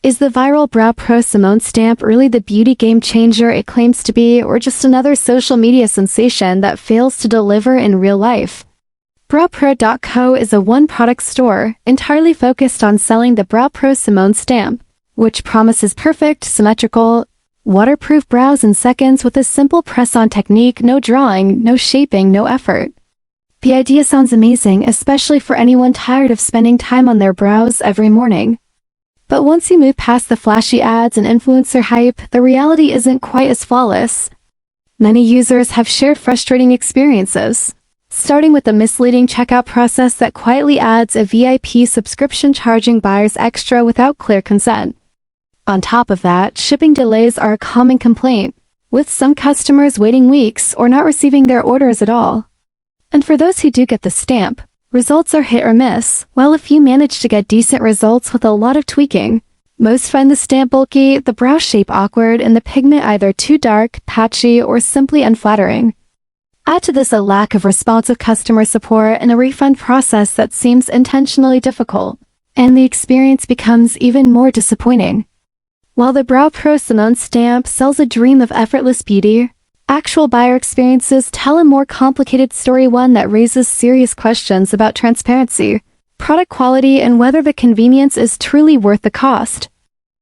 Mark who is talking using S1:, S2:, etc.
S1: Is the viral BrowPro Simone Stamp really the beauty game changer it claims to be, or just another social media sensation that fails to deliver in real life? BrowPro.co is a one-product store entirely focused on selling the BrowPro Simone Stamp, which promises perfect, symmetrical, waterproof brows in seconds with a simple press-on technique, no drawing, no shaping, no effort. The idea sounds amazing, especially for anyone tired of spending time on their brows every morning. But once you move past the flashy ads and influencer hype, the reality isn't quite as flawless. Many users have shared frustrating experiences, starting with the misleading checkout process that quietly adds a VIP subscription charging buyers extra without clear consent. On top of that, shipping delays are a common complaint, with some customers waiting weeks or not receiving their orders at all. And for those who do get the stamp, results are hit or miss. While a few manage to get decent results with a lot of tweaking, most find the stamp bulky, the brow shape awkward, and the pigment either too dark, patchy, or simply unflattering. Add to this a lack of responsive customer support and a refund process that seems intentionally difficult, and the experience becomes even more disappointing. While the BrowPro Simone Stamp sells a dream of effortless beauty, actual buyer experiences tell a more complicated story, one that raises serious questions about transparency, product quality, and whether the convenience is truly worth the cost.